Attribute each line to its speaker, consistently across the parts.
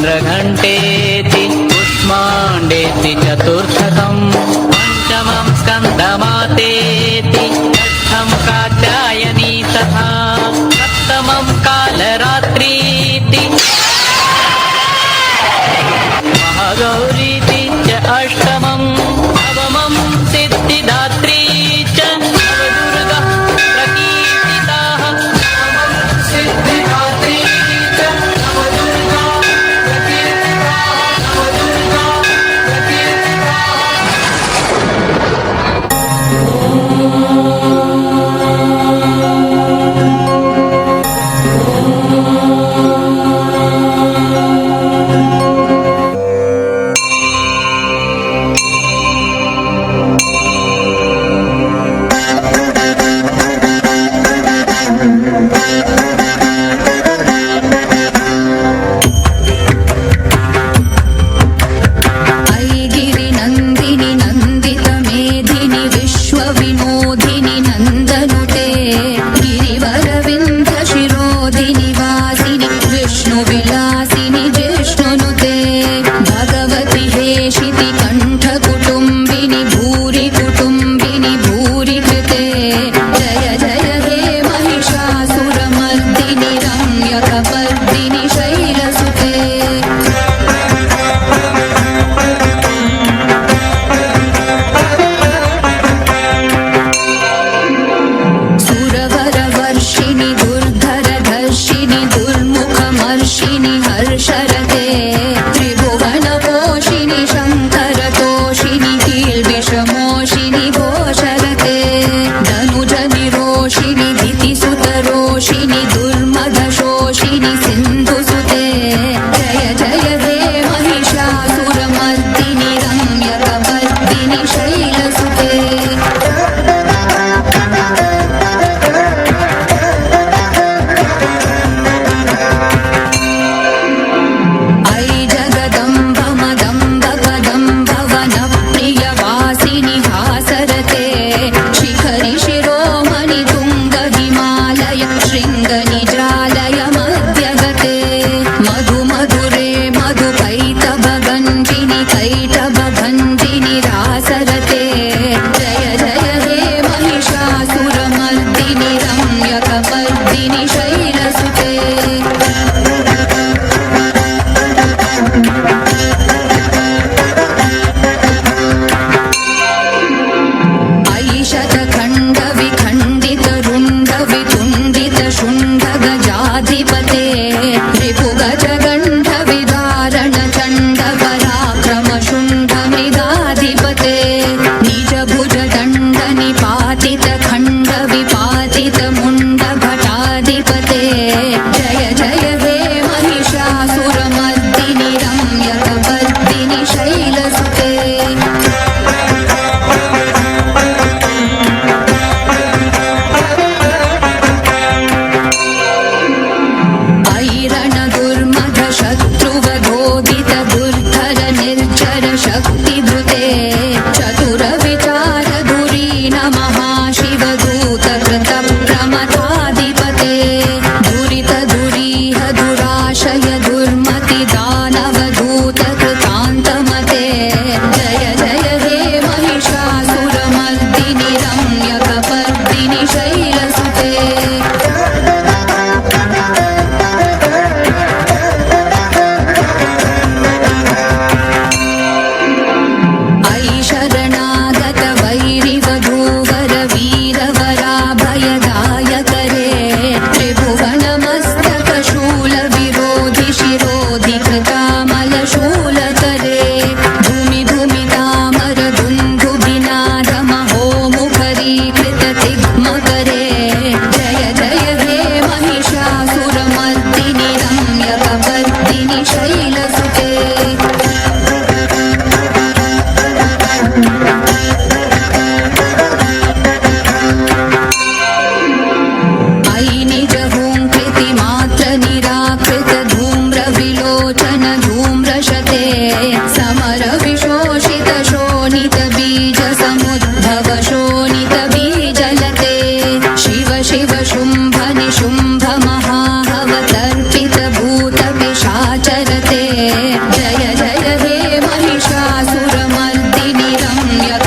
Speaker 1: चन्द्रघण्टेति कुष्माण्डेति चतुर्थकम् पञ्चमं स्कन्दमातेति षष्ठं कात्यायनी तथा सप्तमं कालरात्रीति महागौरीति च अष्टमं नवमं सिद्धिदात्री च नवदुर्गा प्रकीर्तिताः सिद्धिदात्री च नवदुर्गा प्रकीर्तिताः नवदुर्गा
Speaker 2: शुम्भ महाहवतर्पितभूतपिशाचरते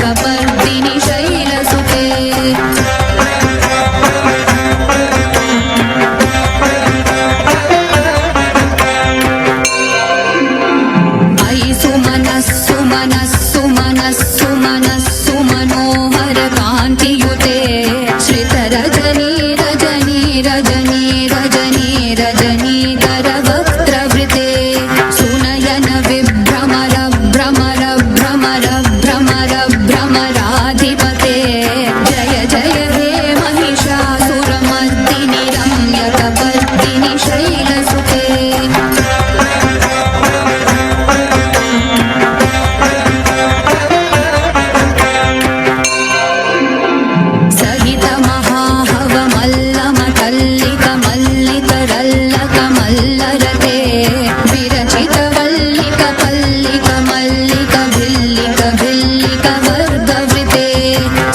Speaker 2: कपर्दिनि शैलसुते अयि सुमनस्सु मनस्सु मनस्सु मनस्सु मनोहर कान्तियुते श्रितरजनी रजनी रजनी रजनी रजनीकर वक्त्रवृते सुनयन विभ्रमर भ्रमर भ्रमर भ्रमर भ्रमराधिपते जय जय हे महिषासुरमर्दिनि रम्यकपर्दिनि शैलसुते सहित महाहवमल्लमकल्लिकमल्लिकरल्लकमल्लरते विरचित वल्लिक पल्लिक मल्लिक भिल्लिक भिल्लिक वर्गवृते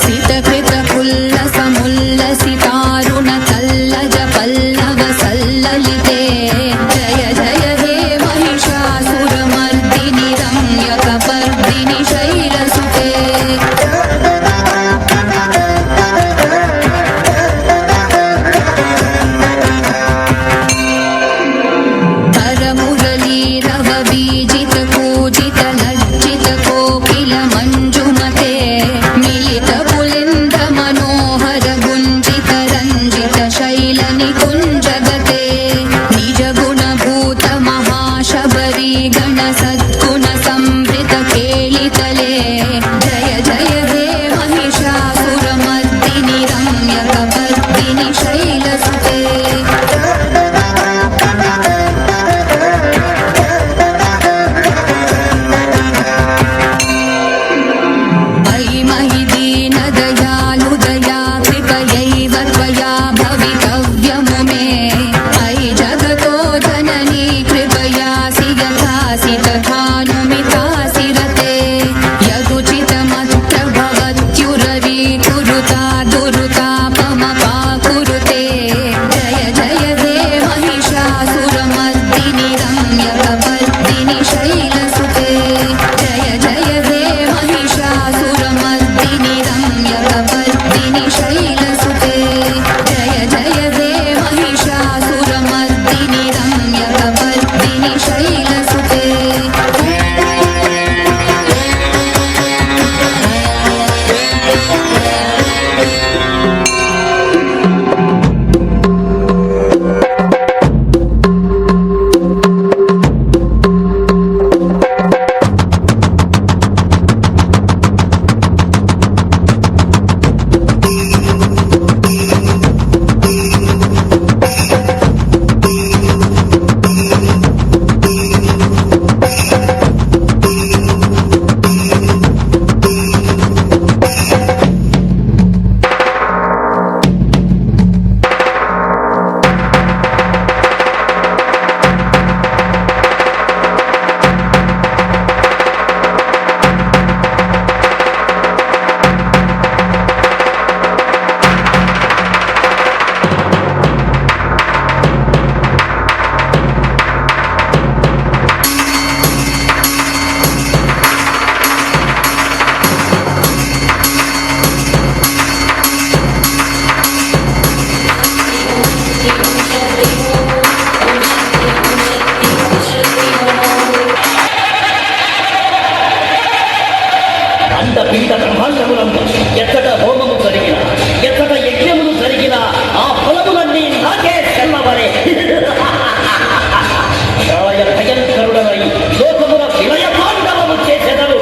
Speaker 2: सितकृत पुल्लसमुल्लसितारुण तल्लज पल्लव सल्ललिते जय जय हे महिषासुरमर्दिनि रम्यकपर्दिनि शैलसुते करमुरलीरव बीजित पूजित लज्जित कोकिल मंजुमते मिलित पुलिंद मनोहर गुंजित रंजित शैल निकुंजगते निज गुण भूत महाशबरी गण सद्गुण संवृत केलितले जय जय हे महिषासुरमर्दिनि रम्यकपर्दिनि शैलसुते अयि महि दीनदयालु दया कृपयैव त्वया भवितव्यमु मे अयि जगतो जननी कृपयासि यथासि तथानुमितासि रते यदुचितमत्र भवत्युररी कुरुता दुरुतापमपाकुरुते जय जय हे महिषासुरमर्दिनि रम्यकपर्दिनि शैलसुते जय जय हे महिषासुरमर्दिनि रम्यकपर्दिनि शैलसुते जय जय हे महिषासुरमर्दिनि रम्यकपर्दिनि शैलसुते
Speaker 3: అండపిండ బ్రహ్మాండములందు ఎచ్చట హోమము జరిగిన ఎచ్చట యజ్ఞములు జరిగిన ఆ ఫలములన్నీ నాకే చెల్లవరే ప్రళయ భయంకరుడనై లోకముల విలయ తాండవము చేసెదరు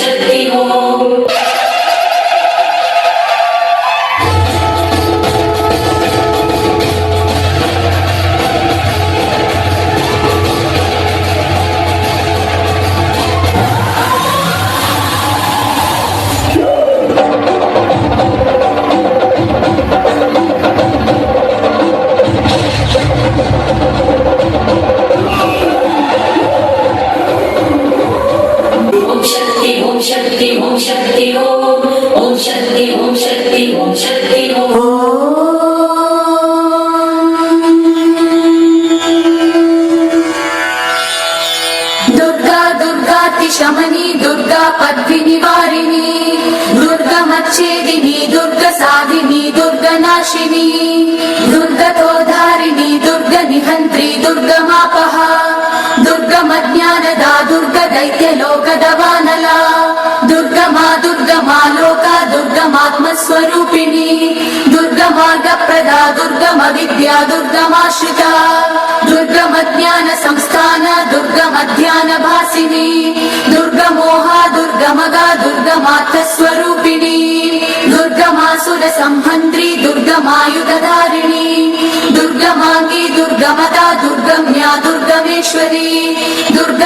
Speaker 4: शक्ति ओम शक्ति ओम शक्ति ओम शक्ति ओम शक्ति ओम शक्ति ओम शक्ति
Speaker 2: दुर्गा दुर्गातिशमनी दुर्गा पद्मिनिवारिणी दुर्गमच्छेदिनी दुर्गसाधिनी दुर्गनाशिनी दुर्गतोधारिणी दुर्गनिहन्त्री दुर्गमापहा दुर्गमज्ञानदा दुर्गदैत्यलोकदवानला दुर्गमा दुर्गमा लोका दुर्गमात्मस्वरूपिणी दुर्गमार्गप्रदा दुर्गमविद्या दुर्गमाश्रिता दुर्गमज्ञान संस्थान दुर्गमध्यानभासिनी दुर्गमोहा दुर्गमगा दुर्गमार्थस्वरूपिणी दुर्गमासुरसंहन्त्री दुर्गमायुधधारिणी दुर्गमाङ्गी दुर्गमदा दुर्गम्या दुर्गमेश्वरी दुर्ग